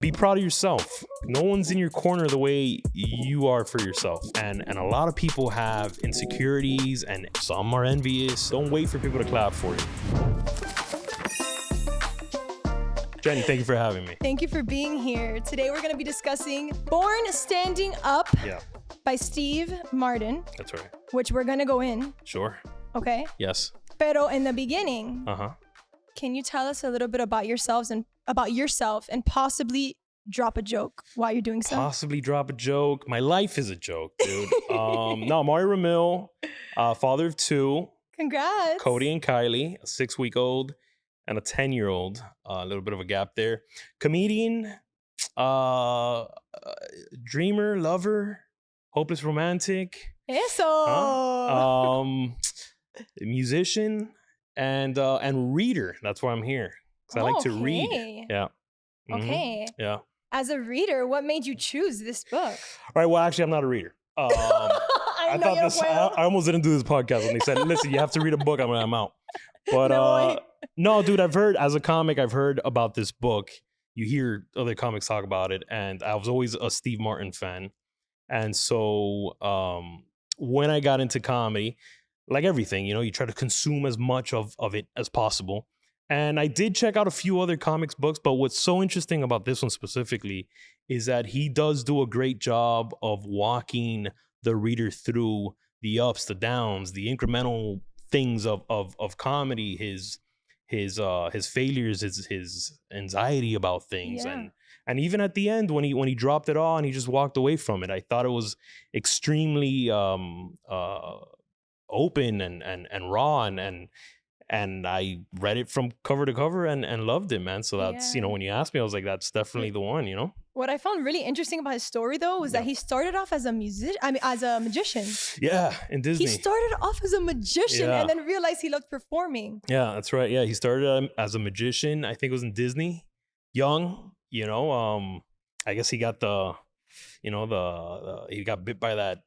Be proud of yourself. No one's in your corner the way you are for yourself. And a lot of people have insecurities and some are envious. Don't wait for people to clap for you. Jenny, thank you for having me. Thank you for being here. Today we're going to be discussing Born Standing Up by Steve Martin. That's right. Which we're going to go in. Sure. Okay? Yes. Pero in the beginning, can you tell us a little bit about yourself and possibly drop a joke while you're doing so? Possibly drop a joke. My life is a joke, dude. No, Mario Ramil, father of two. Congrats. Cody and Kylie, a 6-week-old and a 10-year-old. A little bit of a gap there. Comedian, dreamer, lover, hopeless romantic. Eso. Musician and reader. That's why I'm here. Because I like to read. Yeah. Mm-hmm. Okay. Yeah. As a reader, what made you choose this book? All right. Well, actually, I'm not a reader. I almost didn't do this podcast when they said, listen, you have to read a book. I'm out. But no, dude, as a comic, I've heard about this book. You hear other comics talk about it. And I was always a Steve Martin fan. And so when I got into comedy, like everything, you try to consume as much of it as possible. And I did check out a few other comics books, but what's so interesting about this one specifically is that he does do a great job of walking the reader through the ups, the downs, the incremental things of comedy, his failures, his anxiety about things, and even at the end when he dropped it all and he just walked away from it, I thought it was extremely open and raw and I read it from cover to cover and loved it, man. So that's, when you asked me, I was like, that's definitely the one, What I found really interesting about his story, though, was that he started off as a magician. Yeah, in Disney. He started off as a magician and then realized he loved performing. Yeah, that's right. Yeah, he started as a magician. I think it was in Disney. Young, I guess he got he got bit by that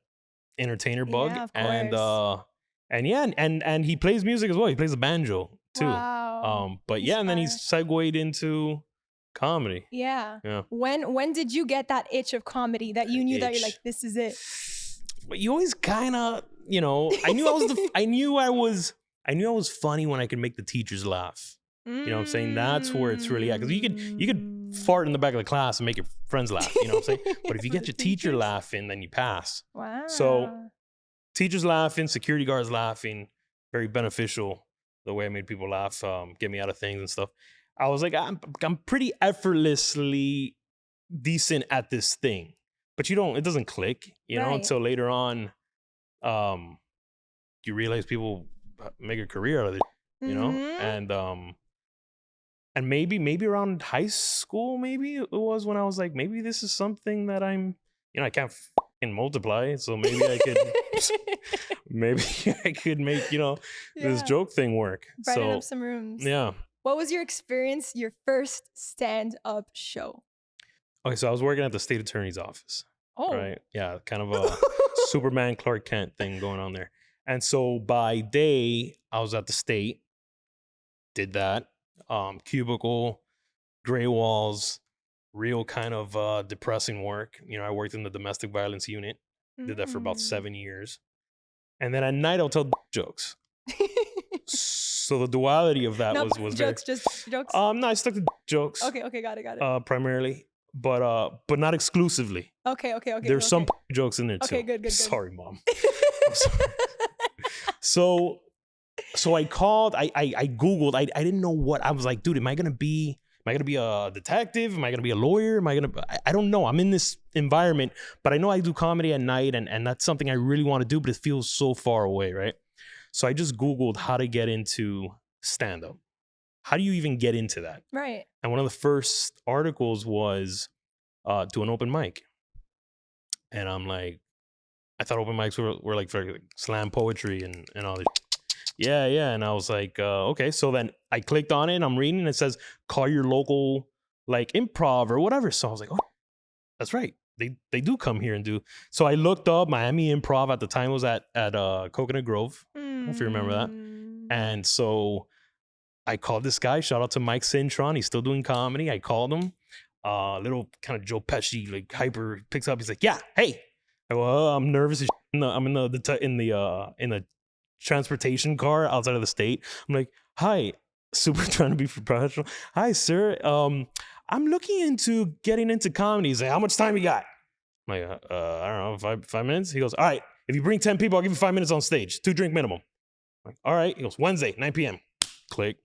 entertainer bug. Yeah, of course. And he plays music as well. He plays the banjo too. Wow. And then he's segued into comedy. Yeah. When did you get that itch of comedy that you knew that you're like, this is it? But you always kind of, I knew I was funny when I could make the teachers laugh. You know what I'm saying? That's where it's really at. Because you could fart in the back of the class and make your friends laugh. You know what I'm saying? But if you get your teacher laughing, then you pass. Wow. So teachers laughing, security guards laughing, very beneficial. The way I made people laugh, get me out of things and stuff. I was like, I'm pretty effortlessly decent at this thing, but it doesn't click, until later on. You realize people make a career out of it, and maybe around high school, maybe it was when I was like, maybe this is something that I'm, I can't multiply, so maybe I could make this joke thing work. Brighten up some rooms. Yeah. What was your experience, your first stand-up show? Okay, so I was working at the state attorney's office. Oh. Right. Yeah, kind of a Superman Clark Kent thing going on there. And so by day, I was at the state, did that, cubicle, gray walls, real kind of depressing work. I worked in the domestic violence unit, did that for about 7 years. And then at night, I'll tell jokes. So the duality of that was jokes, just jokes. No, I stuck to jokes. Okay, got it. Primarily, but not exclusively. Okay. There's some jokes in there too. Okay, good. Sorry, Mom. I'm sorry. So I called. I Googled. I didn't know what I was like. Dude, am I gonna be a detective? Am I gonna be a lawyer? I don't know. I'm in this environment, but I know I do comedy at night, and that's something I really want to do, but it feels so far away, right? So I just Googled how to get into stand-up. How do you even get into that? Right. And one of the first articles was do an open mic. And I'm like, I thought open mics were like for slam poetry and all this. Yeah. And I was like, okay. So then I clicked on it and I'm reading and it says, call your local like improv or whatever. So I was like, oh, that's right. They do come here and do. So I looked up Miami Improv at the time. It was at Coconut Grove. I don't know if you remember that. And so I called this guy. Shout out to Mike Cintron. He's still doing comedy. I called him. little kind of Joe Pesci, like hyper, picks up. He's like, yeah, hey. I go, I'm nervous as shit. I'm in the transportation car outside of the state. I'm like, hi, super trying to be professional. Hi, sir. I'm looking into getting into comedy. He's like, how much time you got? I'm like, I don't know, 5 minutes. He goes, all right, if you bring 10 people, I'll give you 5 minutes on stage, 2 drink minimum. I'm like, all right. He goes, Wednesday, 9 p.m. Click.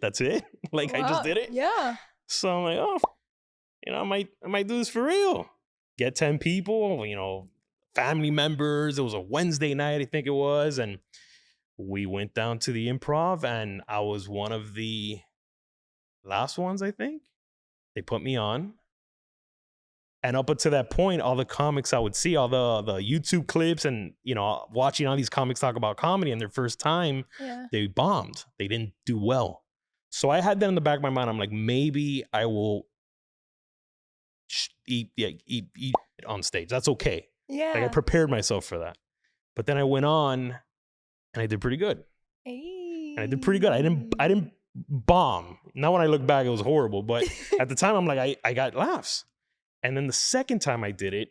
That's it. Like, wow. I just did it. Yeah. So I'm like, oh, I might do this for real. Get 10 people, family members. It was a Wednesday night, I think it was. And we went down to the Improv, and I was one of the last ones, I think. They put me on. And up until that point, all the comics I would see, all the YouTube clips and, watching all these comics talk about comedy and their first time, they bombed. They didn't do well. So I had that in the back of my mind. I'm like, maybe I will eat on stage. That's okay. Yeah. Like I prepared myself for that. But then I went on and I did pretty good. Hey. And I did pretty good. I didn't bomb. Now when I look back, it was horrible. But at the time, I'm like, I got laughs. And then the second time I did it,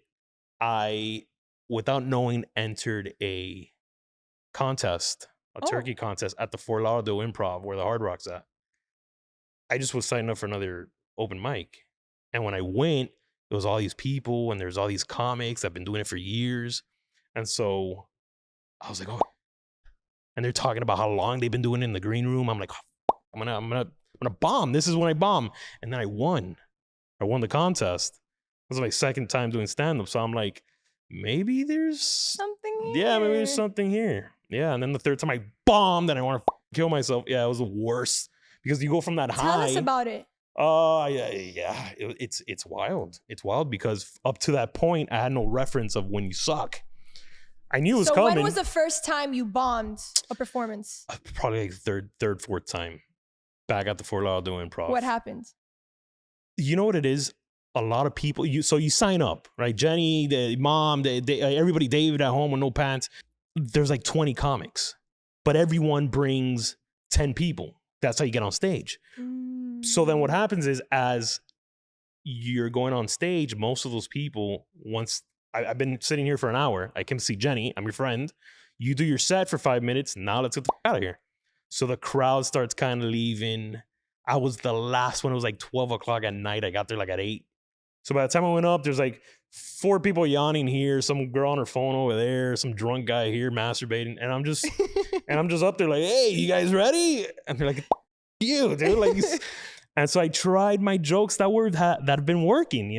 I, without knowing, entered a contest, a turkey contest at the Fort Lauderdale Improv where the Hard Rock's at. I just was signing up for another open mic. And when I went, there was all these people and there's all these comics that have been doing it for years. And so I was like, oh. And they're talking about how long they've been doing it in the green room. I'm like, oh, I'm gonna bomb. This is when I bomb. And then I won. I won the contest. This was my second time doing stand-up. So I'm like, maybe there's something here. Yeah, maybe there's something here. Yeah. And then the third time I bombed and I want to kill myself. Yeah, it was the worst. Because you go from that high. Tell us about it. Yeah. It's wild. It's wild because up to that point, I had no reference of when you suck. I knew it was coming. So when was the first time you bombed a performance? Probably like third, fourth time. Back at the Fort Lauderdale Improv. What happened? You know what it is? A lot of people, you sign up, right? Jenny, the mom, everybody, David at home with no pants. There's like 20 comics, but everyone brings 10 people. That's how you get on stage. So then what happens is as you're going on stage, most of those people, once I've been sitting here for an hour, I can see Jenny, I'm your friend. You do your set for 5 minutes. Now let's get the out of here. So the crowd starts kind of leaving. I was the last one. It was like 12 o'clock at night. I got there like at 8. So by the time I went up, there's like 4 people yawning here, some girl on her phone over there, some drunk guy here masturbating, and I'm just up there like, hey, you guys ready? And they're like, you, dude, like. And so I tried my jokes that have been working,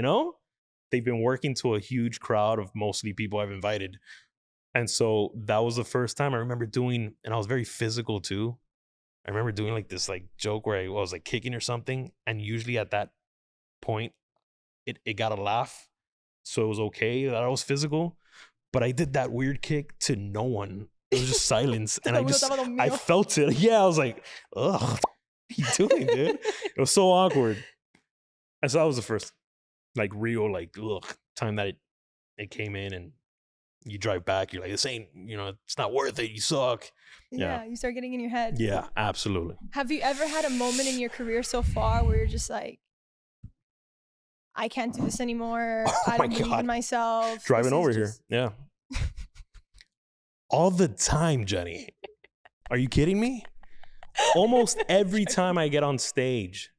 They've been working to a huge crowd of mostly people I've invited. And so that was the first time I remember doing, and I was very physical too. I remember doing like this like joke where I was like kicking or something, and usually at that point, it got a laugh, so it was okay that I was physical. But I did that weird kick to no one. It was just silence, and I felt it. Yeah, I was like, ugh, what are you doing, dude? It was so awkward. And so that was the first, like, real, like, time that it came in, and you drive back. You're like, this ain't, it's not worth it. You suck. Yeah, you start getting in your head. Yeah, absolutely. Have you ever had a moment in your career so far where you're just like, I can't do this anymore. I don't believe in myself. Driving over here. Yeah. All the time, Jenny. Are you kidding me? Almost every time I get on stage.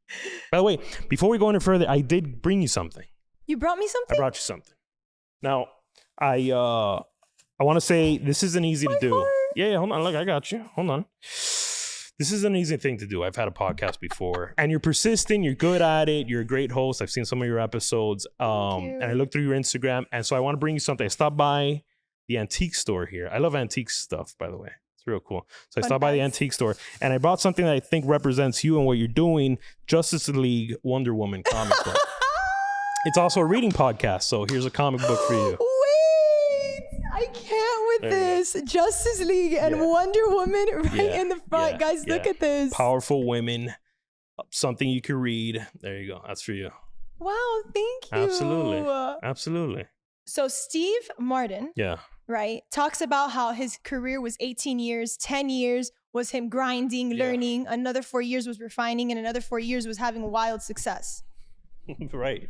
By the way, before we go any further, I did bring you something. You brought me something? I brought you something. Now, I want to say this isn't easy to do. Yeah, hold on. Look, I got you. Hold on. This is an easy thing to do. I've had a podcast before, and you're persistent. You're good at it. You're a great host. I've seen some of your episodes, and I looked through your Instagram, and so I want to bring you something. I stopped by the antique store here. I love antique stuff, by the way. It's real cool. So I stopped by the antique store, and I brought something that I think represents you and what you're doing. Justice League Wonder Woman comic book. It's also a reading podcast, so here's a comic book for you. I can't with this. Justice League and Wonder Woman in the front. Guys, look at this. Powerful women. Something you can read. There you go. That's for you. Wow, thank you. Absolutely. So Steve Martin, right, talks about how his career was 18 years, 10 years, was him grinding, learning. Another 4 years was refining, and another 4 years was having wild success. Right.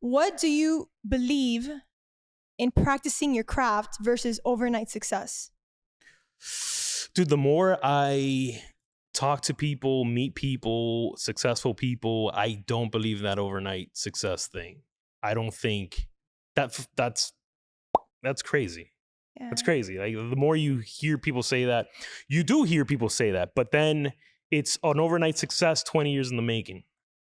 What do you believe in practicing your craft versus overnight success? Dude, the more I talk to people, meet people, successful people, I don't believe in that overnight success thing. I don't think that's crazy. Yeah. That's crazy. Like, the more you hear people say that, you do hear people say that, but then it's an overnight success 20 years in the making.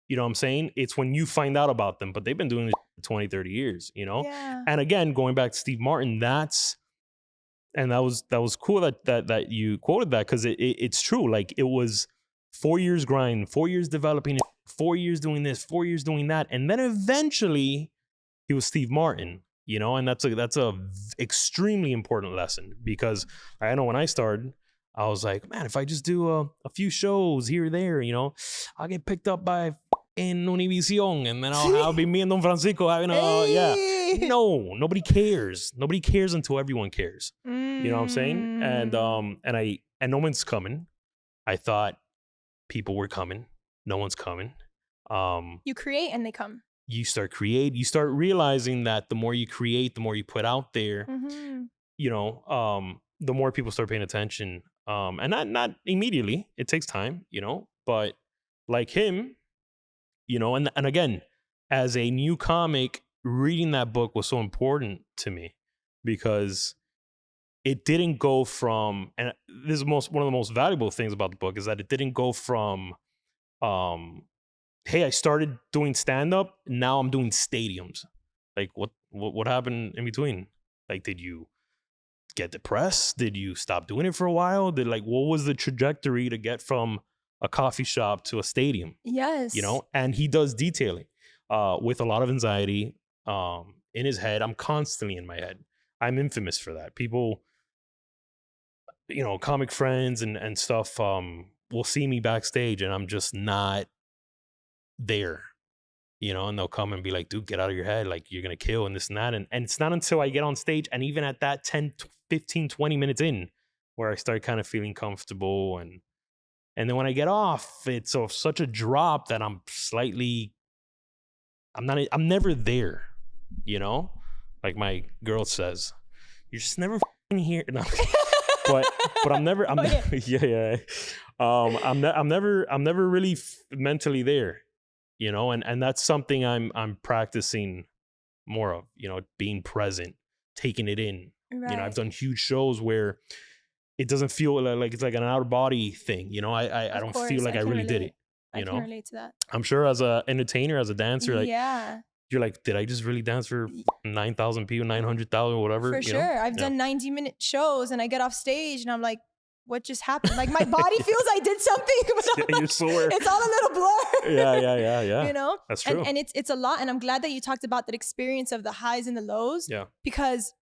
You know what I'm saying? It's when you find out about them, but they've been doing this for 20, 30 years, you know? Yeah. And again, going back to Steve Martin, that was cool that you quoted that, because it's true. Like, it was 4 years grind, 4 years developing, 4 years doing this, 4 years doing that, and then eventually he was Steve Martin, you know. And that's a extremely important lesson, because I know when I started, I was like, man, if I just do a few shows here or there, you know, I'll get picked up by in Univision, and then I'll be me and Don Francisco having No, nobody cares. Nobody cares until everyone cares. You know what I'm saying? And no one's coming. I thought people were coming. No one's coming. You create and they come. You start realizing that the more you create, the more you put out there, you know, the more people start paying attention. And not immediately. It takes time, you know, but like him, you know, and again, as a new comic, reading that book was so important to me, because it didn't go from, and this is one of the most valuable things about the book, is that it didn't go from, hey, I started doing stand-up, now I'm doing stadiums. Like, what happened in between? Like, did you get depressed? Did you stop doing it for a while? What was the trajectory to get from a coffee shop to a stadium? Yes. You know, and he does detailing with a lot of anxiety in his head. I'm constantly in my head. I'm infamous for that. People, you know, comic friends and stuff will see me backstage and I'm just not there, you know, and they'll come and be like, dude, get out of your head. Like, you're going to kill and this and that. And it's not until I get on stage, and even at that 10, 15, 20 minutes in, where I start kind of feeling comfortable. And then when I get off, it's such a drop that I'm never there, you know? Like my girl says, you're just never here. No. but I'm never, I'm never really mentally there, you know? And that's something I'm practicing more of, you know, being present, taking it in. Right. You know, I've done huge shows where it doesn't feel like it's like an out of body thing. You know, I don't feel like I really did it. You know, I can relate to that. I'm sure as an entertainer, as a dancer, like, you're like, did I just really dance for 9,000 people, 900,000, whatever? For sure. I've done 90-minute shows and I get off stage and I'm like, what just happened? Like, my body feels I did something, but you're sore. It's all a little blur. Yeah. You know? That's true. And it's a lot. And I'm glad that you talked about that experience of the highs and the lows. Yeah. Because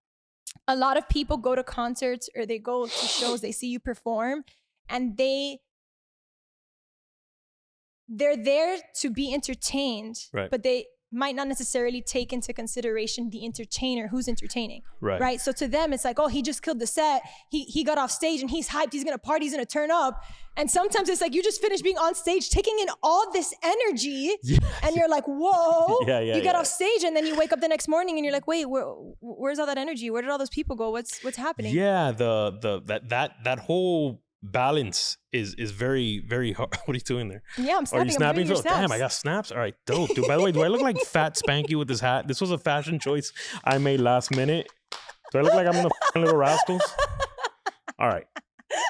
a lot of people go to concerts or they go to shows, they see you perform, and they're there to be entertained, right? But they might not necessarily take into consideration the entertainer who's entertaining, right? So to them, it's like, oh, he just killed the set. He got off stage and he's hyped. He's gonna party. He's gonna turn up. And sometimes it's like you just finished being on stage, taking in all this energy, and you're like, whoa. You get off stage and then you wake up the next morning and you're like, wait, where's all that energy? Where did all those people go? What's happening? Yeah, that whole balance is very, very hard. What are you doing there? Yeah, I'm snapping. Are you snapping? Damn, I got snaps. All right, dope, dude. By the way, do I look like Fat Spanky with this hat? This was a fashion choice I made last minute. Do I look like I'm in the Little Rascals? All right.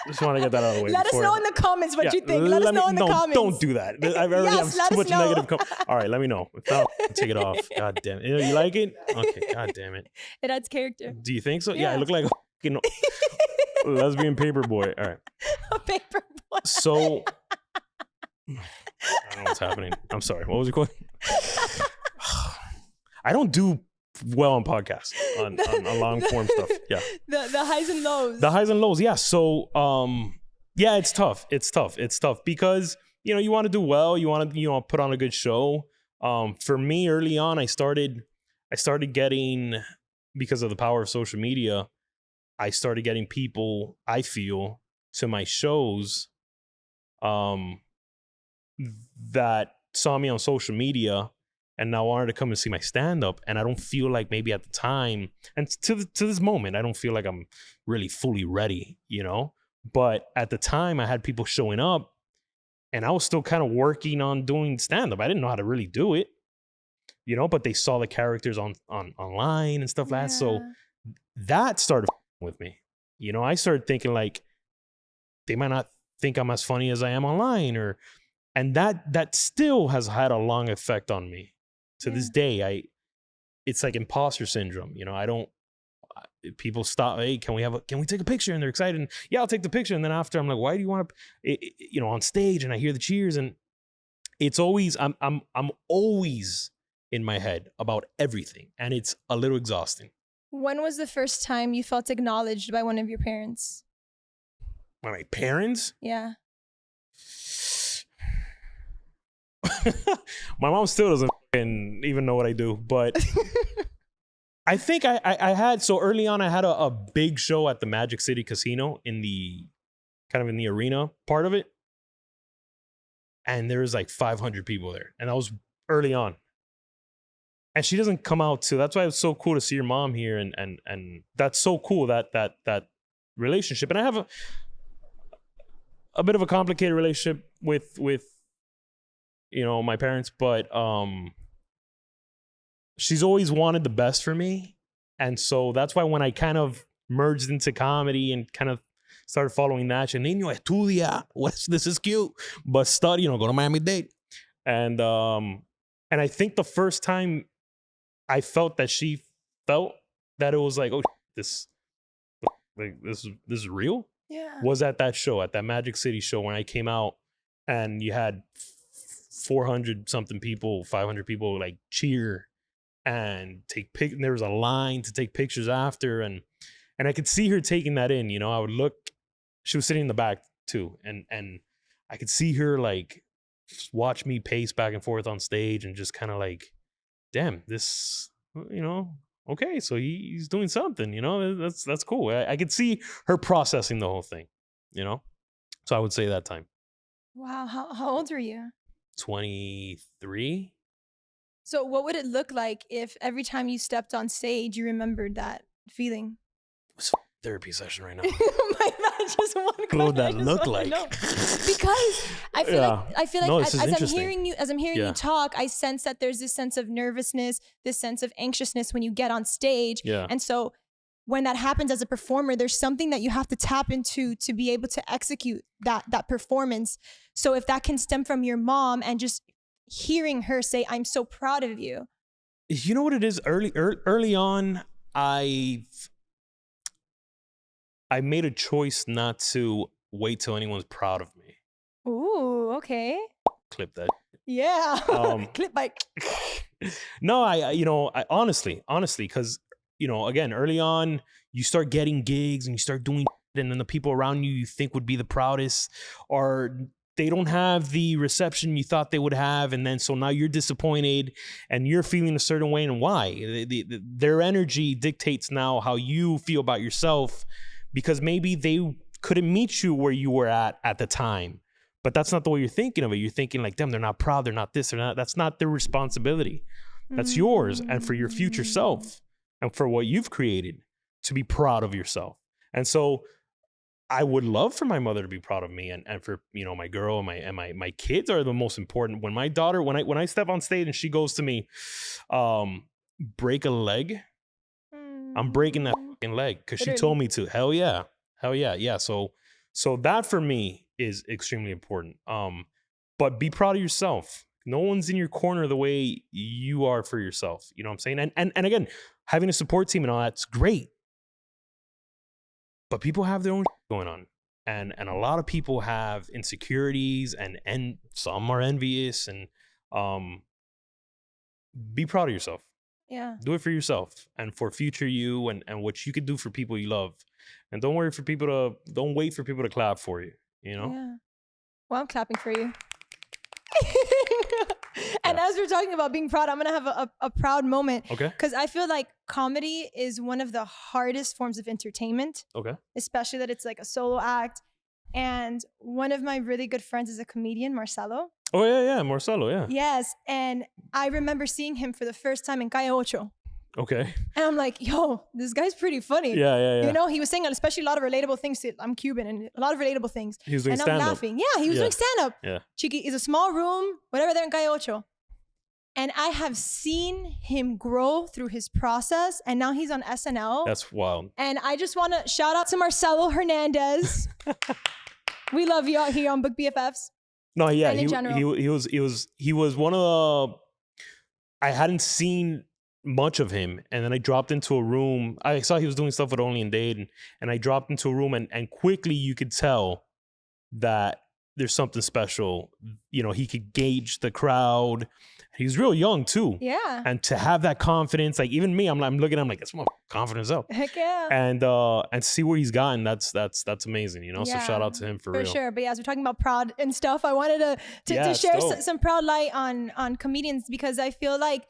Just want to get that out of the way. Let us know in the comments what you think. Let us know in the comments. Don't do that. I already have too much negative. All right, let me know. If not, take it off. God damn it. You like it? Okay. God damn it. It adds character. Do you think so? Yeah, I look like a lesbian paper boy. All right. A paper boy. So, I don't know what's happening. I'm sorry. What was your question? I don't do well on podcasts, on long form stuff. Yeah. The highs and lows. The highs and lows. Yeah. So, yeah, it's tough. It's tough because, you know, you want to do well. You want to, put on a good show. For me, early on, I started getting, because of the power of social media, I started getting people, I feel, to my shows that saw me on social media and now wanted to come and see my stand-up. And I don't feel like maybe at the time, and to this moment, I don't feel like I'm really fully ready, you know? But at the time, I had people showing up and I was still kind of working on doing stand-up. I didn't know how to really do it, you know, but they saw the characters on online and stuff like that. So that started with me. You know, I started thinking like, they might not think I'm as funny as I am online, and that still has had a long effect on me. To this day, it's like imposter syndrome. You know, people stop, hey, can we take a picture? And they're excited. And, yeah, I'll take the picture. And then after I'm like, why do you want to, you know, on stage, and I hear the cheers, and it's always, I'm always in my head about everything. And it's a little exhausting. When was the first time you felt acknowledged by one of your parents? By my parents? Yeah. My mom still doesn't even know what I do, but I think I had, so early on, I had a big show at the Magic City Casino in the arena part of it. And there was like 500 people there. And that was early on. And she doesn't come out too. That's why it's so cool to see your mom here. And that's so cool, that relationship. And I have a bit of a complicated relationship with you know, my parents, but she's always wanted the best for me. And so that's why when I kind of merged into comedy and kind of started following that, niño, estudia, this is cute, but study, you know, go to Miami-Dade. And I think the first time I felt that she felt that it was like, oh, this is real. Yeah. Was at that show, at that Magic City show, when I came out and you had 400 something people, 500 people like cheer and and there was a line to take pictures after, and I could see her taking that in, you know. I would look, she was sitting in the back too, and I could see her like watch me pace back and forth on stage and just kind of like, damn, this, you know, okay, so he's doing something, you know, that's cool. I could see her processing the whole thing, you know. So I would say that time. Wow. How old were you? 23. So what would it look like if every time you stepped on stage, you remembered that feeling? It's a therapy session right now. My bad, just one question. What would that look like? Because I feel like as I'm hearing you talk, I sense that there's this sense of nervousness, this sense of anxiousness when you get on stage. Yeah. And so when that happens as a performer, there's something that you have to tap into to be able to execute that performance. So if that can stem from your mom and just hearing her say, I'm so proud of you. You know what it is? Early on, I made a choice not to wait till anyone's proud of me. Ooh, okay. Clip that. Yeah. Clip by. No, I honestly, because, you know, again, early on, you start getting gigs and you start doing and then the people around you think would be the proudest, or they don't have the reception you thought they would have. And then so now you're disappointed and you're feeling a certain way. And why? Their energy dictates now how you feel about yourself, because maybe they couldn't meet you where you were at the time. But that's not the way you're thinking of it. You're thinking like, damn, they're not proud. They're not this or not. That's not their responsibility. That's yours, and for your future self and for what you've created, to be proud of yourself. And so I would love for my mother to be proud of me, and for, you know, my girl and my kids are the most important. When my daughter, when I step on stage and she goes to me, break a leg, I'm breaking that fucking leg because she told me to. Hell yeah. Yeah. So that for me is extremely important. But be proud of yourself. No one's in your corner the way you are for yourself. You know what I'm saying? And again, having a support team and all that's great. But people have their own going on. And a lot of people have insecurities and some are envious, and be proud of yourself. Yeah. Do it for yourself and for future you, and what you could do for people you love. And don't wait for people to clap for you, you know? Yeah. Well, I'm clapping for you. And as we're talking about being proud, I'm going to have a proud moment. Okay. Because I feel like comedy is one of the hardest forms of entertainment. Okay. Especially that it's like a solo act. And one of my really good friends is a comedian, Marcelo. Oh, yeah, Marcelo, yeah. Yes, and I remember seeing him for the first time in Calle Ocho. Okay. And I'm like, yo, this guy's pretty funny. Yeah. You know, he was saying especially a lot of relatable things. I'm Cuban and a lot of relatable things. He was doing stand-up. And I'm laughing. Yeah, he was doing stand-up. Yeah. Chiqui is a small room, whatever, there in Calle Ocho. And I have seen him grow through his process. And now he's on SNL. That's wild. And I just want to shout out to Marcelo Hernandez. We love you out here on Book BFFs. No, yeah. He was one of the... I hadn't seen much of him, and then I dropped into a room. I saw he was doing stuff with Only and Dade, and I dropped into a room, and quickly you could tell that there's something special. You know, he could gauge the crowd. He was real young too. Yeah. And to have that confidence, like even me, I'm looking at him like, that's my confidence up. Heck yeah. And see where he's gotten, that's amazing, you know? Yeah, so shout out to him for real. For sure. But yeah, as we're talking about proud and stuff, I wanted to share some proud light on comedians, because I feel like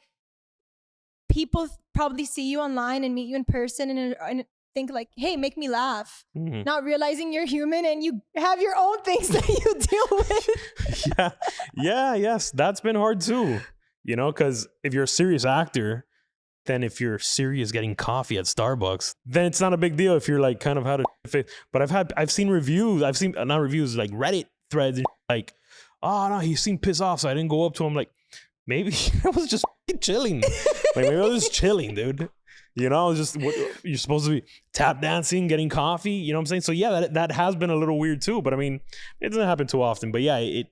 people probably see you online and meet you in person and think like, hey, make me laugh. Mm-hmm. Not realizing you're human and you have your own things that you deal with. Yes. That's been hard too. You know, because if you're a serious actor, then if you're serious getting coffee at Starbucks, then it's not a big deal if you're like kind of had a face. But I've seen reviews, not reviews, like Reddit threads and like, oh no, he seemed pissed off, so I didn't go up to him. Like, maybe I was just chilling. Like maybe I was just chilling, dude. You know, I was just, you're supposed to be tap dancing, getting coffee. You know what I'm saying? So yeah, that has been a little weird too. But I mean, it doesn't happen too often. But yeah, it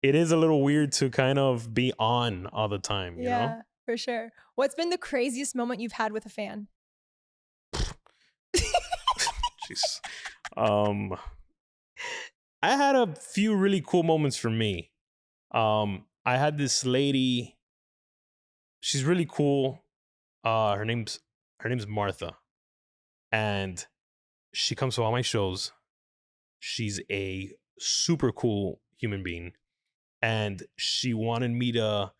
is a little weird to kind of be on all the time, you know? For sure. What's been the craziest moment you've had with a fan? Jeez. I had a few really cool moments for me. I had this lady, she's really cool. Her name's Martha. And she comes to all my shows. She's a super cool human being. And she wanted me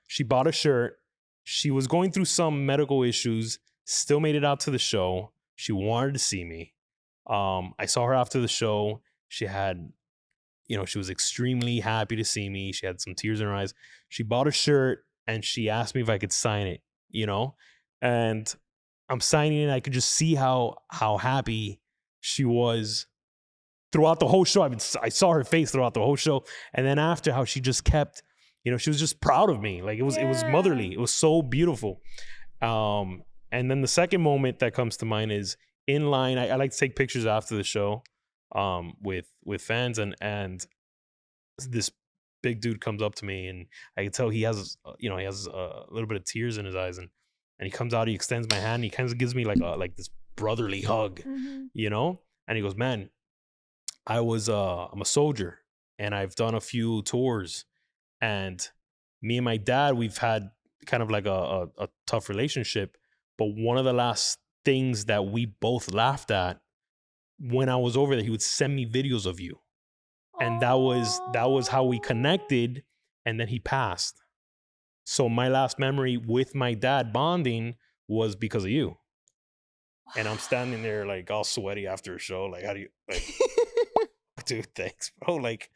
she bought a shirt. She was going through some medical issues, still made it out to the show. She wanted to see me. I saw her after the show. She had, she was extremely happy to see me. She had some tears in her eyes. She bought a shirt and she asked me if I could sign it, and I'm signing it. I could just see how happy she was throughout the whole show. I saw her face throughout the whole show. And then after, how she just kept, she was just proud of me. Like it was motherly. It was so beautiful. And then the second moment that comes to mind is in line. I like to take pictures after the show with fans, and this big dude comes up to me, and I can tell he has a little bit of tears in his eyes, and he comes out, he extends my hand, and he kind of gives me like this brotherly hug, and he goes, man, I'm a soldier and I've done a few tours, and me and my dad, we've had kind of like a tough relationship, but one of the last things that we both laughed at when I was over there, he would send me videos of you. And that was how we connected, and then he passed. So my last memory with my dad bonding was because of you. Wow. And I'm standing there like all sweaty after a show. Like, how do you like dude, thanks, bro. Like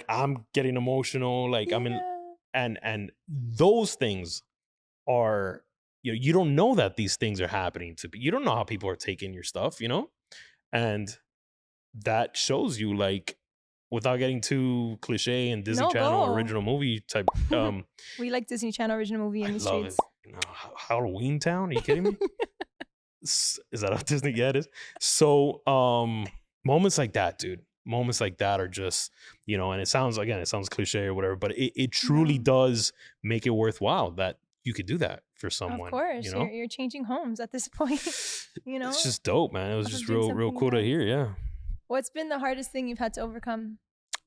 I'm getting emotional. Like I'm in, and those things are, you don't know that these things are happening to you. Don't know how people are taking your stuff, and that shows you, like, without getting too cliche and Disney Channel original movie type. We like Disney Channel original movie in the streets. Halloween Town? Are you kidding me? Is that how Disney? Yeah, it is. So moments like that, dude. Moments like that are just, and it sounds cliche or whatever, but it truly does make it worthwhile that you could do that for someone. Of course, you're changing homes at this point. It's just dope, man. It was just real cool to hear. Yeah. What's been the hardest thing you've had to overcome?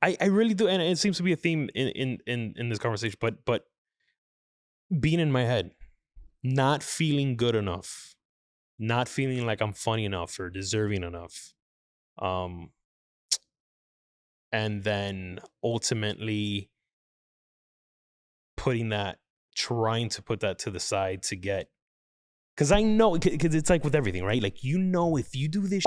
I really do, and it seems to be a theme in this conversation. But being in my head, not feeling good enough, not feeling like I'm funny enough or deserving enough, and then ultimately trying to put that to the side to get, because I know, because it's like with everything, right? Like, if you do this,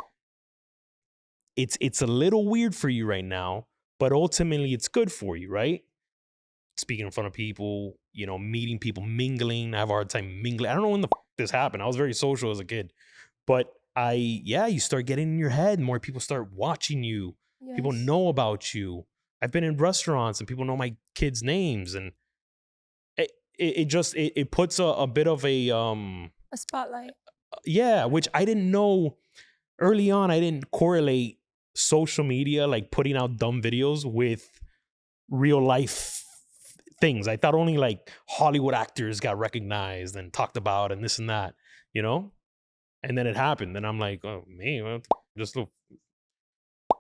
it's a little weird for you right now, but ultimately it's good for you, right? Speaking in front of people, you know, meeting people, mingling. I have a hard time mingling. I don't know when this happened. I was very social as a kid, but you start getting in your head. More people start watching you. Yes. People know about you. I've been in restaurants and people know my kids' names, and it puts a bit of a spotlight. Yeah, which I didn't know early on. I didn't correlate social media, like putting out dumb videos, with real life things. I thought only like Hollywood actors got recognized and talked about and this and that, you know? And then it happened. And I'm like, oh, man, just a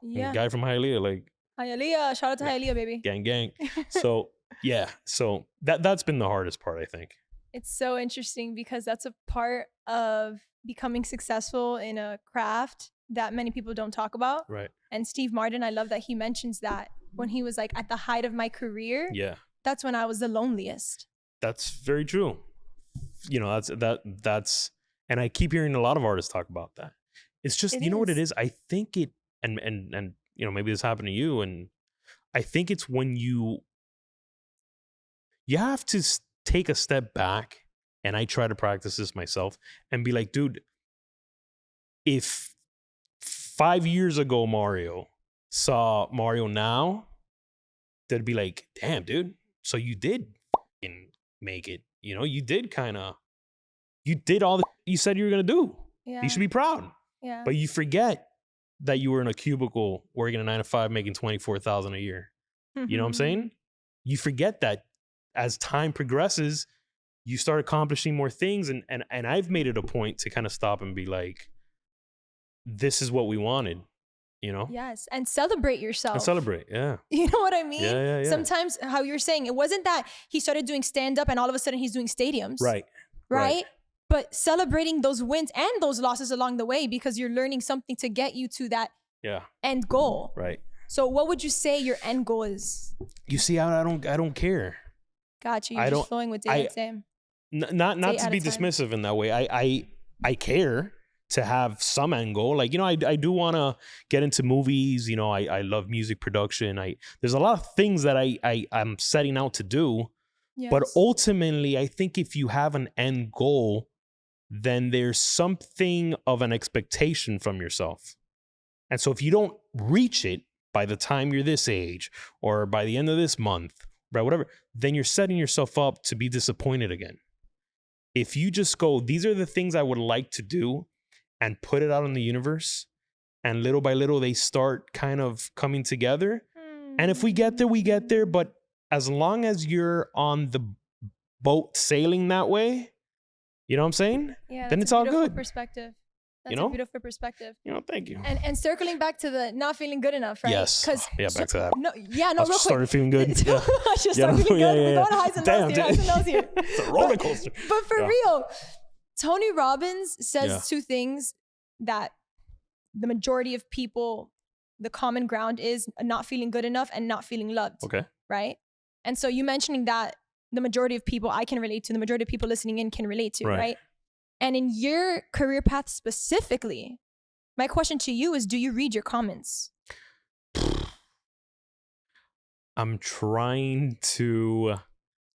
guy from Hialeah, like. Hialeah, shout out to Hialeah, baby. Gang. So, yeah. So that's been the hardest part, I think. It's so interesting because that's a part of becoming successful in a craft that many people don't talk about. Right. And Steve Martin, I love that he mentions that when he was like at the height of my career. Yeah. That's when I was the loneliest. That's very true. You know, that's, and I keep hearing a lot of artists talk about that. It's just, you know what it is? I think it, and you know, maybe this happened to you, and I think it's when you have to take a step back, and I try to practice this myself and be like, dude, if 5 years ago Mario saw Mario now, they'd be like, damn, dude, so you did make it. You know, you did all the you said you were going to do. Yeah. You should be proud. Yeah. But you forget that you were in a cubicle working a 9 to 5 making $24,000 a year. Mm-hmm. You know what I'm saying? You forget that as time progresses, you start accomplishing more things. And I've made it a point to kind of stop and be like, this is what we wanted, you know? Yes. And celebrate yourself. And celebrate, yeah. You know what I mean? Yeah. Sometimes how you're saying, it wasn't that he started doing stand-up and all of a sudden he's doing stadiums. Right? But celebrating those wins and those losses along the way, because you're learning something to get you to that end goal. Right. So what would you say your end goal is? You see, I don't care. Got you. You're just flowing with day at time. Not to be dismissive in that way. I care to have some end goal. Like, you know, I do want to get into movies. You know, I love music production. There's a lot of things that I'm setting out to do. Yes. But ultimately, I think if you have an end goal, then there's something of an expectation from yourself. And so if you don't reach it by the time you're this age or by the end of this month, right, whatever, then you're setting yourself up to be disappointed again. If you just go, these are the things I would like to do, and put it out in the universe, and little by little, they start kind of coming together. And if we get there, we get there. But as long as you're on the boat sailing that way, you know what I'm saying? Yeah, then it's all good. Perspective. That's a beautiful perspective. You know, thank you. And circling back to the not feeling good enough, right? Yes. Back to that. No, real quick. Started feeling good. I just started feeling good. We're going highs and lows here. It's a roller coaster. But for real, Tony Robbins says two things that the majority of people, the common ground is not feeling good enough and not feeling loved. Okay. Right? And so you mentioning that the majority of people I can relate to, the majority of people listening in can relate to, right? And in your career path specifically, my question to you is, do you read your comments? I'm trying to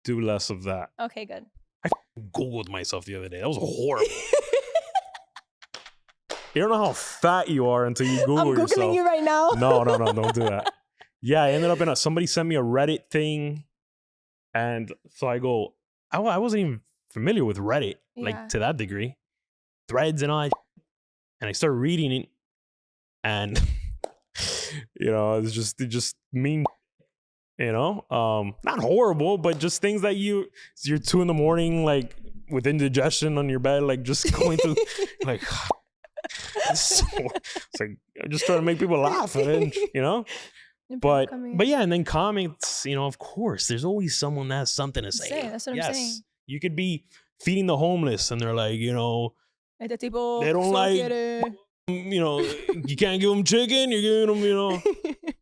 do less of that. Okay, good. I Googled myself the other day. That was horrible. You don't know how fat you are until you Google yourself. I'm Googling you right now. No, don't do that. Yeah, I ended up somebody sent me a Reddit thing. And so I go, I wasn't even familiar with Reddit, like to that degree. Threads and all that. And I started reading it. And, you know, it's just mean, you know, not horrible, but just things that you're 2 a.m, like with indigestion on your bed, like just going through, like, it's like, I'm just trying to make people laugh, and you know. But yeah, and then comments, you know, of course, there's always someone that has something to say. That's what I'm saying. You could be feeding the homeless, and they're like, you know, they don't like, you know, you can't give them chicken, you're giving them, you know.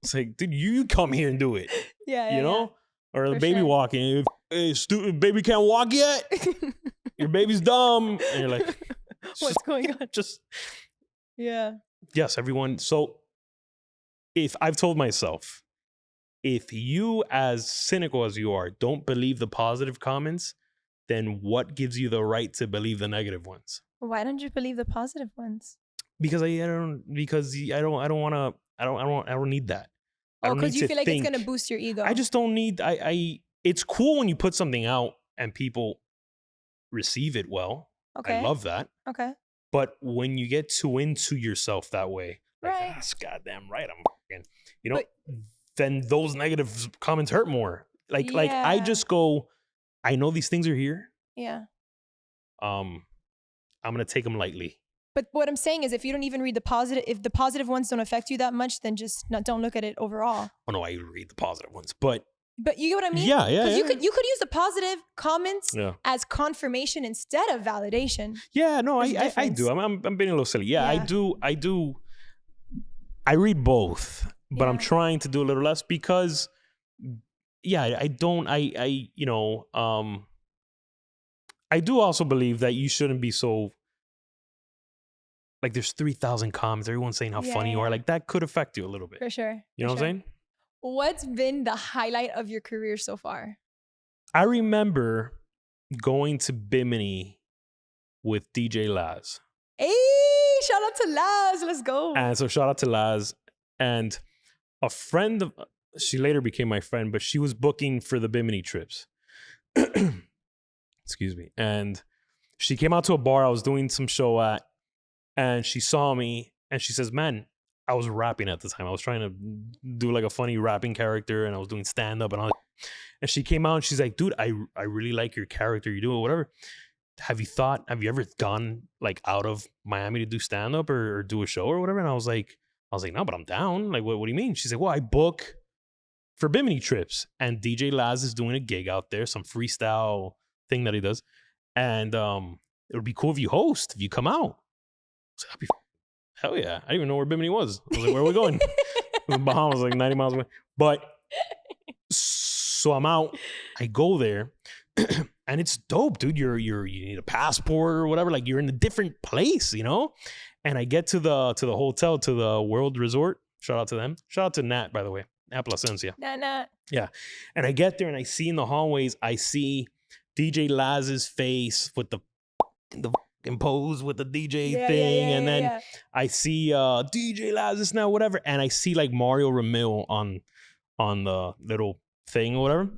It's like, dude, you come here and do it. Yeah, you know, or the baby walking. Hey, stupid baby can't walk yet. Your baby's dumb, and you're like, what's going on? Just yes, everyone. So if I've told myself, if you, as cynical as you are, don't believe the positive comments, then what gives you the right to believe the negative ones? Why don't you believe the positive ones? Because I don't need that. Oh, because you feel like it's gonna boost your ego. I just don't need. It's cool when you put something out and people receive it well. Okay. I love that. Okay. But when you get too into yourself that way, like, right? That's goddamn right. I'm fucking, then those negative comments hurt more. Like I just go, I know these things are here. Yeah. I'm gonna take them lightly. But what I'm saying is, if you don't even read the positive, if the positive ones don't affect you that much, then just don't look at it overall. Oh no, I read the positive ones, but you get what I mean? Yeah. You could use the positive comments as confirmation instead of validation. Yeah, no, I do. I'm being a little silly. Yeah, I do. I read both, but I'm trying to do a little less because, I don't. I do also believe that you shouldn't be so. Like there's 3,000 comments, everyone's saying how funny you are. Like that could affect you a little bit. For sure. You know what I'm saying? What's been the highlight of your career so far? I remember going to Bimini with DJ Laz. Hey, shout out to Laz. Let's go. And so shout out to Laz. And a friend of, she later became my friend, but she was booking for the Bimini trips. Excuse me. And she came out to a bar I was doing some show at. And she saw me and she says, man, I was rapping at the time. I was trying to do like a funny rapping character and I was doing stand-up and all that. And she came out and she's like, dude, I really like your character. You do it, whatever. Have you ever gone like out of Miami to do stand-up or do a show or whatever? And I was like, no, but I'm down. Like, what do you mean? She's like, well, I book for Bimini trips. And DJ Laz is doing a gig out there, some freestyle thing that he does. And it would be cool if you host, if you come out. Hell yeah. I didn't even know where Bimini was. I was like, where are we going? The Bahamas, like 90 miles away. But so I'm out. I go there and it's dope, dude. You need a passport or whatever. Like you're in a different place, And I get to the hotel, to the World Resort. Shout out to them. Shout out to Nat, by the way. Nat Plasencia. Nat. Yeah. And I get there and I see in the hallways, I see DJ Laz's face with the impose with the DJ thing, and then I see DJ Lazarus now, whatever, and I see like Mario Ramil on the little thing or whatever,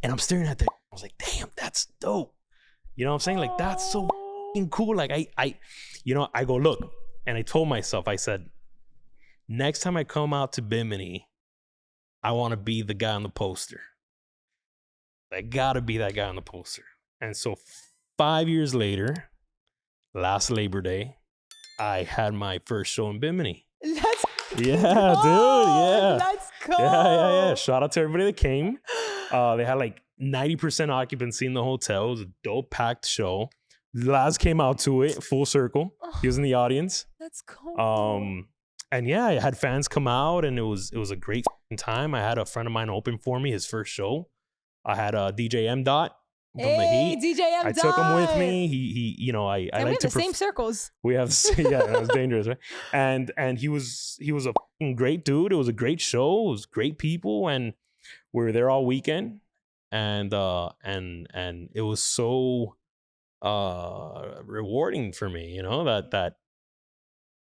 and I'm staring at that. I was like, damn, that's dope. You know what I'm saying? Like that's so cool. Like I go look, and I told myself, I said, next time I come out to Bimini, I want to be the guy on the poster. I gotta be that guy on the poster. And so 5 years later, last Labor Day, I had my first show in Bimini. Let's go. Dude. Yeah. Let's go. Yeah. Shout out to everybody that came. They had like 90% occupancy in the hotel. It was a dope packed show. Laz came out to it full circle. He was in the audience. That's cool. And yeah, I had fans come out and it was a great time. I had a friend of mine open for me his first show. I had DJ M. Dot. From the Heat. DJ M. I took him with me. He I like to the same circles. We have it was dangerous, right? And he was a great dude. It was a great show. It was great people, and we were there all weekend. And it was so rewarding for me, that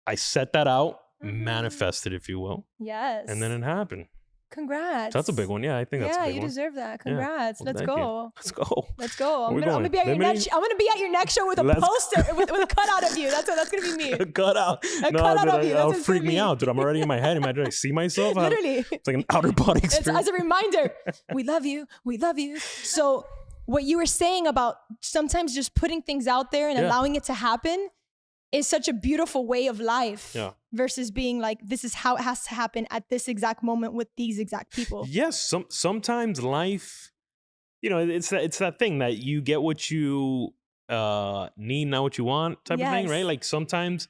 I set that out, manifested, if you will. Yes. And then it happened. Congrats. That's a big one. Yeah, I think that's a big one. Yeah, you deserve that. Congrats. Yeah. Well, Let's go. Let's go. I'm gonna be at your next. I'm gonna be at your next show with a poster with a cutout of you. That's gonna be me. A cutout. Cutout of you. That'll freak me out, dude. I'm already in my head. Imagine I see myself. Literally. It's like an outer body experience. As a reminder, we love you. We love you. So what you were saying about sometimes just putting things out there and allowing it to happen is such a beautiful way of life. Yeah. Versus being like, this is how it has to happen at this exact moment with these exact people. Yes, sometimes life, it's that thing that you get what you need, not what you want type of thing, right? Like sometimes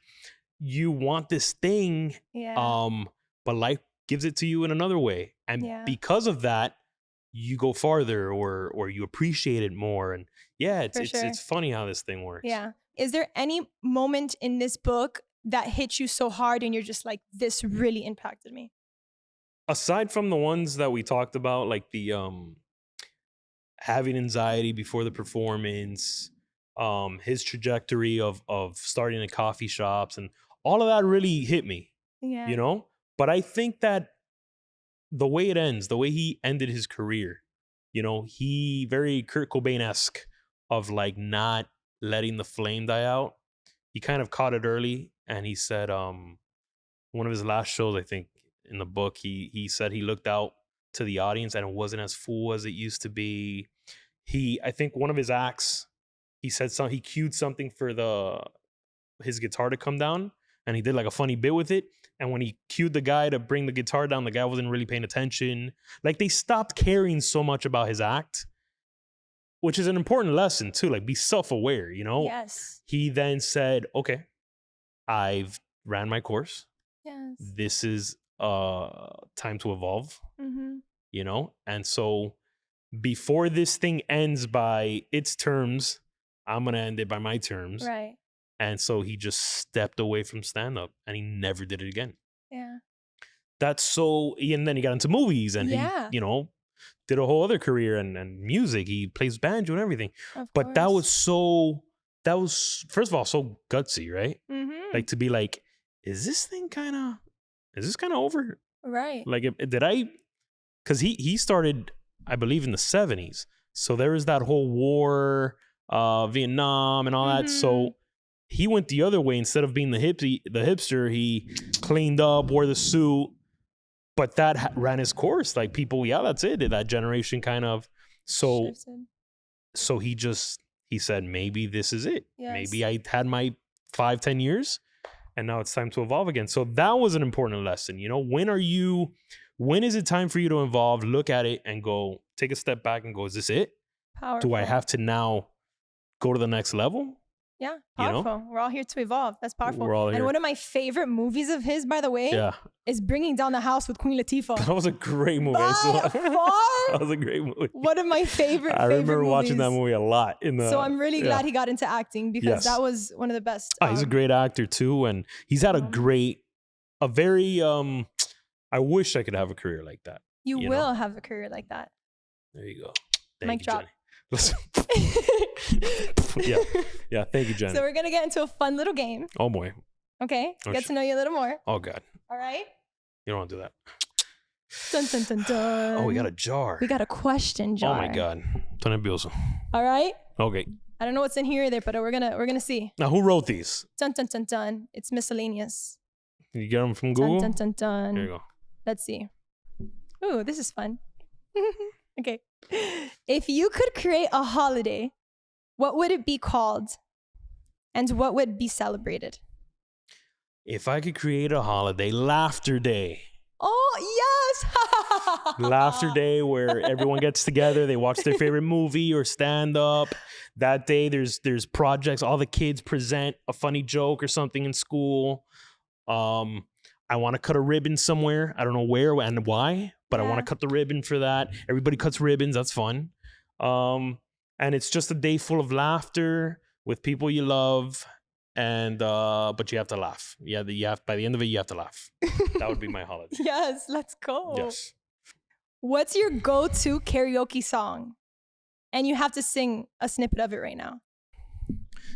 you want this thing, but life gives it to you in another way. And because of that, you go farther or you appreciate it more. And it's funny how this thing works. Yeah. Is there any moment in this book that hit you so hard and you're just like, this really impacted me? aside from the ones that we talked about, like the having anxiety before the performance, his trajectory of starting in coffee shops, and all of that really hit me. Yeah. You know? But I think that the way it ends, the way he ended his career, you know, he very Kurt Cobain-esque of like not letting the flame die out. He kind of caught it early, and he said one of his last shows, I think in the book, he said he looked out to the audience and it wasn't as full as it used to be. I think one of his acts, he said he cued something for his guitar to come down, and he did like a funny bit with it. And when he cued the guy to bring the guitar down, the guy wasn't really paying attention. Like, they stopped caring so much about his act, which is an important lesson too. Like, be self-aware, you know? Yes. He then said, okay, I've ran my course. Yes. This is time to evolve, you know? And so before this thing ends by its terms, I'm going to end it by my terms. Right. And so he just stepped away from stand-up, and he never did it again. Yeah. And then he got into movies, and he, you know, did a whole other career and music. He plays banjo and everything. But that was first of all, so gutsy, right? Like, to be like, is this kind of over? Right. Like, because he started, I believe, in the 70s. So there was that whole war, Vietnam and all that. So he went the other way. Instead of being the hipster, he cleaned up, wore the suit. But that ran his course. Like, people, that's it. That generation kind of. So he said, maybe this is it. Yes. Maybe I had my 5-10 years, and now it's time to evolve again. So that was an important lesson. You know, when is it time for you to evolve? Look at it and go, take a step back and go, is this it? Powerful. Do I have to now go to the next level? Yeah, powerful. You know? We're all here to evolve. That's powerful. We're all here. And one of my favorite movies of his, by the way, is Bringing Down the House with Queen Latifah. That was a great movie. That was a great movie. One of my favorite I remember movies. watching that movie a lot. So I'm really glad he got into acting, because that was one of the best. He's a great actor too, and he's had a very I wish I could have a career like that. You will have a career like that. There you go. Mic drop. Jenny. Yeah. Thank you, Jenny. So we're gonna get into a fun little game. Oh boy. Okay. Get to know you a little more. Oh God. All right. You don't want to do that. Dun, dun, dun, dun. Oh, we got a jar. We got a question jar. Oh my God. Tô nervioso. All right. Okay. I don't know what's in here either, but we're gonna see. Now, who wrote these? Dun dun dun dun. It's miscellaneous. Can you get them from Google? Dun dun dun dun. Here you go. Let's see. Ooh, this is fun. Okay. If you could create a holiday, what would it be called? And what would be celebrated? If I could create a holiday, Laughter Day. Oh, yes. Laughter Day, where everyone gets together, they watch their favorite movie or stand up. That day, there's projects. All the kids present a funny joke or something in school. I want to cut a ribbon somewhere. I don't know where and why, but I want to cut the ribbon for that. Everybody cuts ribbons. That's fun. And it's just a day full of laughter with people you love. And but you have to laugh. Yeah, by the end of it, you have to laugh. That would be my holiday. Yes, let's go. Yes. What's your go-to karaoke song? And you have to sing a snippet of it right now.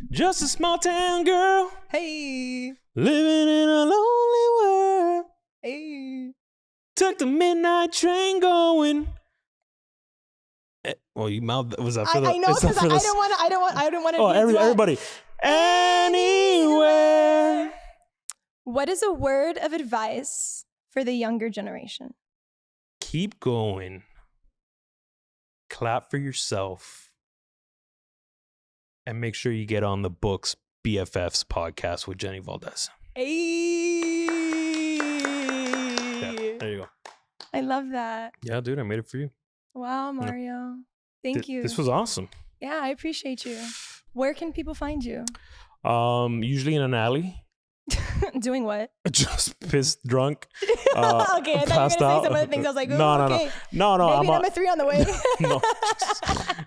Just a small town girl. Hey. Living in a lonely world. Hey. Took the midnight train going. Well, you mouthed. Was that for the? I know, because I don't want to. Oh, everybody. Anywhere. What is a word of advice for the younger generation? Keep going. Clap for yourself. And make sure you get on the Book BFFs podcast with Jenny Valdez. Hey. Yeah, there you go. I love that. Yeah, dude, I made it for you. Wow, Mario. Thank you. This was awesome. Yeah, I appreciate you. Where can people find you? Usually in an alley. Doing what? Just pissed drunk. Okay, I thought you were going to say some other things. I was like, no. Baby, I'm number 3 on the way.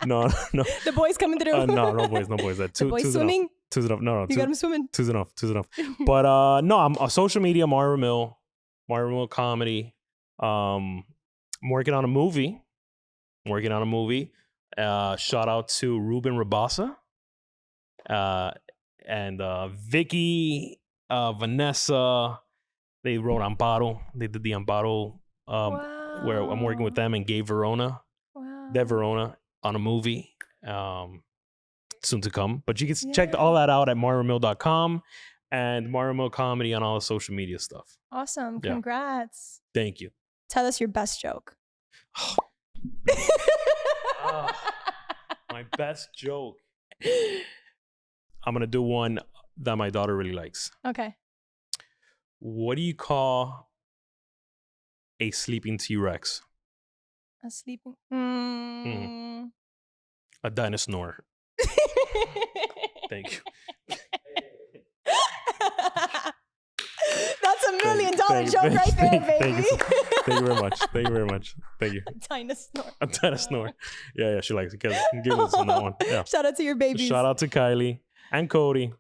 No. The boys coming through. No boys. The boys swimming? Two's enough. No. You got them swimming? Two's enough. But no, I'm on social media, Mario Ramil comedy. I'm working on a movie. Shout out to Ruben Rabasa. And Vicky, Vanessa. They wrote Amparo. They did the Amparo where I'm working with them, and Gabe Verona. Dev Verona on a movie soon to come. But you can check all that out at MarioRamil.com and Mario Ramil Comedy on all the social media stuff. Awesome. Congrats. Thank you. Tell us your best joke. My best joke. I'm going to do one that my daughter really likes. Okay. What do you call a sleeping T-Rex? A sleeping... A dinosaur. Thank you. That's $1 million joke right there, baby. Thank you very much. Thank you. A dinosaur. Yeah, she likes it. Give us on that one. Yeah. Shout out to your babies. Shout out to Kylie and Cody.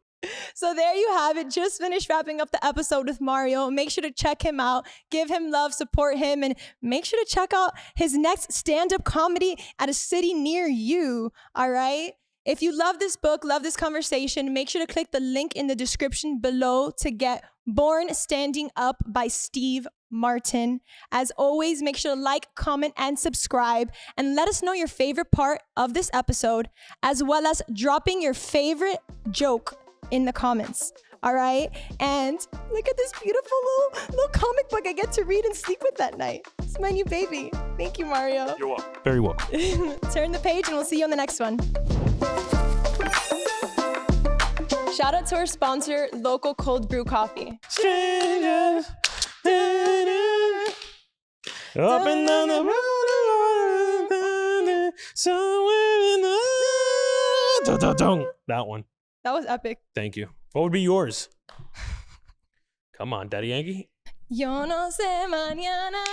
So there you have it. Just finished wrapping up the episode with Mario. Make sure to check him out, give him love, support him, and make sure to check out his next stand-up comedy at a city near you. All right? If you love this book, love this conversation, make sure to click the link in the description below to get Born Standing Up by Steve Martin. As always, make sure to like, comment, and subscribe, and let us know your favorite part of this episode, as well as dropping your favorite joke in the comments. All right? And look at this beautiful little comic book I get to read and sleep with that night. It's my new baby. Thank you, Mario. You're welcome. Very welcome. Turn the page and we'll see you on the next one. Shout out to our sponsor, Local Cold Brew Coffee. Strangers, up and down the road, somewhere in the... That one. That was epic. Thank you. What would be yours? Come on, Daddy Yankee. Yo no sé mañana,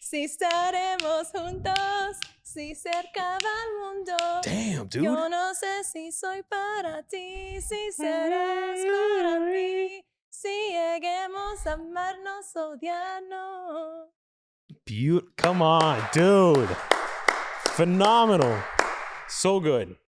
si estaremos juntos, si cerca va el mundo. Damn, dude. Yo no sé si soy para ti, si serás para mí, si lleguemos a amarnos, odiarnos. Come on, dude. Phenomenal. So good.